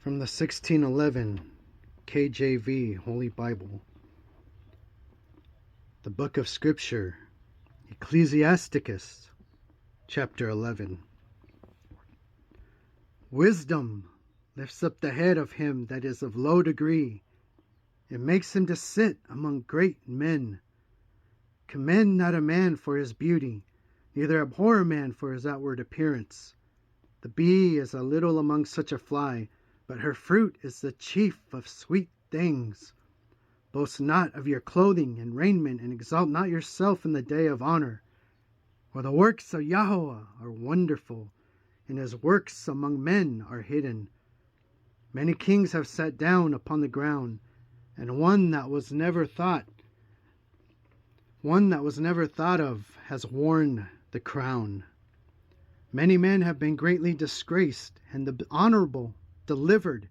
From the 1611 KJV Holy Bible. The Book of Scripture, Ecclesiasticus, chapter 11. Wisdom lifts up the head of him that is of low degree, and makes him to sit among great men. Commend not a man for his beauty, neither abhor a man for his outward appearance. The bee is a little among such a fly, but her fruit is the chief of sweet things. Boast not of your clothing and raiment, and exalt not yourself in the day of honor. For the works of Yahweh are wonderful, and his works among men are hidden. Many kings have sat down upon the ground, and one that was never thought of has worn the crown. Many men have been greatly disgraced, and the honorable delivered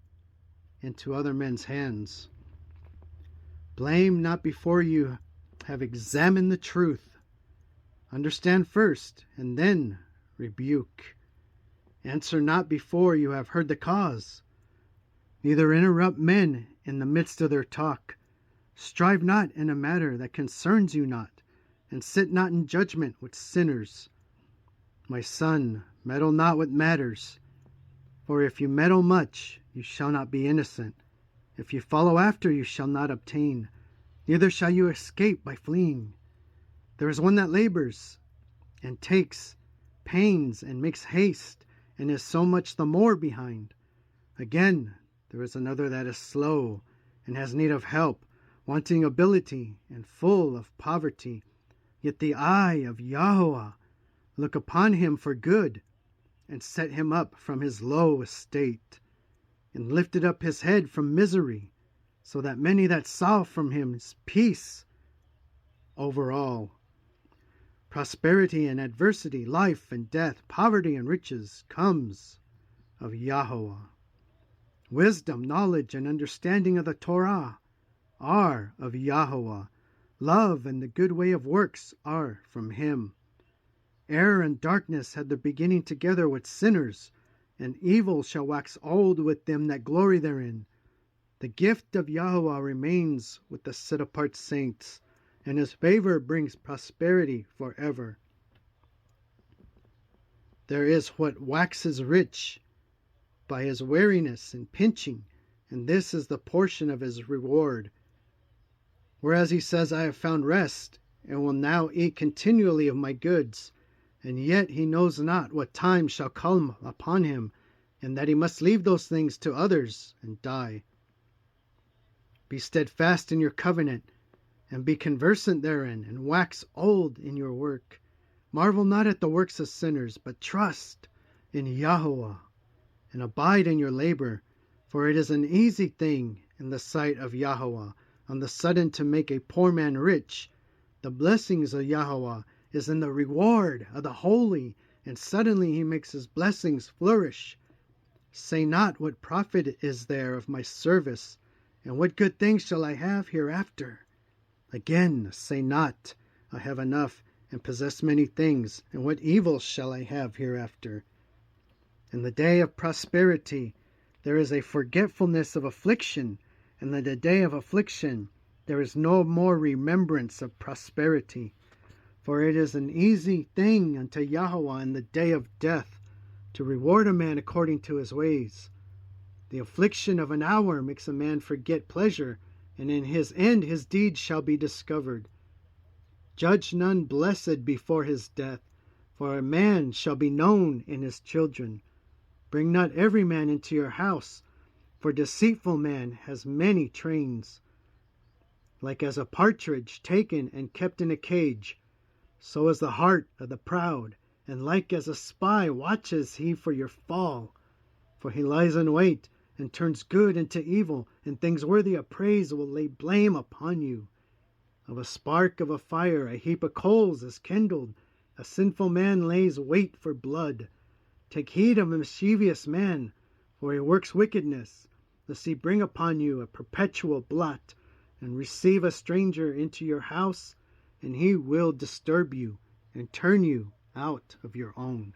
into other men's hands. Blame not before you have examined the truth. Understand first, and then rebuke. Answer not before you have heard the cause. Neither interrupt men in the midst of their talk. Strive not in a matter that concerns you not, and sit not in judgment with sinners. My son, meddle not with matters. For if you meddle much, you shall not be innocent. If you follow after, you shall not obtain, neither shall you escape by fleeing. There is one that labors, and takes pains, and makes haste, and is so much the more behind. Again, there is another that is slow, and has need of help, wanting ability, and full of poverty. Yet the eye of Yahweh look upon him for good, and set him up from his low estate, and lifted up his head from misery, so that many that saw from him his peace over all. Prosperity and adversity, life and death, poverty and riches comes of Yahweh. Wisdom, knowledge, and understanding of the Torah are of Yahweh. Love and the good way of works are from him. Error and darkness had their beginning together with sinners, and evil shall wax old with them that glory therein. The gift of Yahweh remains with the set-apart saints, and his favor brings prosperity forever. There is what waxes rich by his weariness and pinching, and this is the portion of his reward. Whereas he says, I have found rest, and will now eat continually of my goods, and yet he knows not what time shall come upon him, and that he must leave those things to others and die. Be steadfast in your covenant, and be conversant therein, and wax old in your work. Marvel not at the works of sinners, but trust in Yahweh, and abide in your labor, for it is an easy thing in the sight of Yahweh, on the sudden to make a poor man rich. The blessings of Yahweh is in the reward of the holy, and suddenly he makes his blessings flourish. Say not, what profit is there of my service, and what good things shall I have hereafter? Again, say not, I have enough, and possess many things, and what evil shall I have hereafter? In the day of prosperity there is a forgetfulness of affliction, and in the day of affliction there is no more remembrance of prosperity. For it is an easy thing unto Yahweh in the day of death to reward a man according to his ways. The affliction of an hour makes a man forget pleasure, and in his end his deeds shall be discovered. Judge none blessed before his death, for a man shall be known in his children. Bring not every man into your house, for deceitful man has many trains. Like as a partridge taken and kept in a cage, so is the heart of the proud, and like as a spy watches he for your fall. For he lies in wait, and turns good into evil, and things worthy of praise will lay blame upon you. Of a spark of a fire a heap of coals is kindled. A sinful man lays wait for blood. Take heed of a mischievous man, for he works wickedness, lest he bring upon you a perpetual blot, and receive a stranger into your house, and he will disturb you, and turn you out of your own.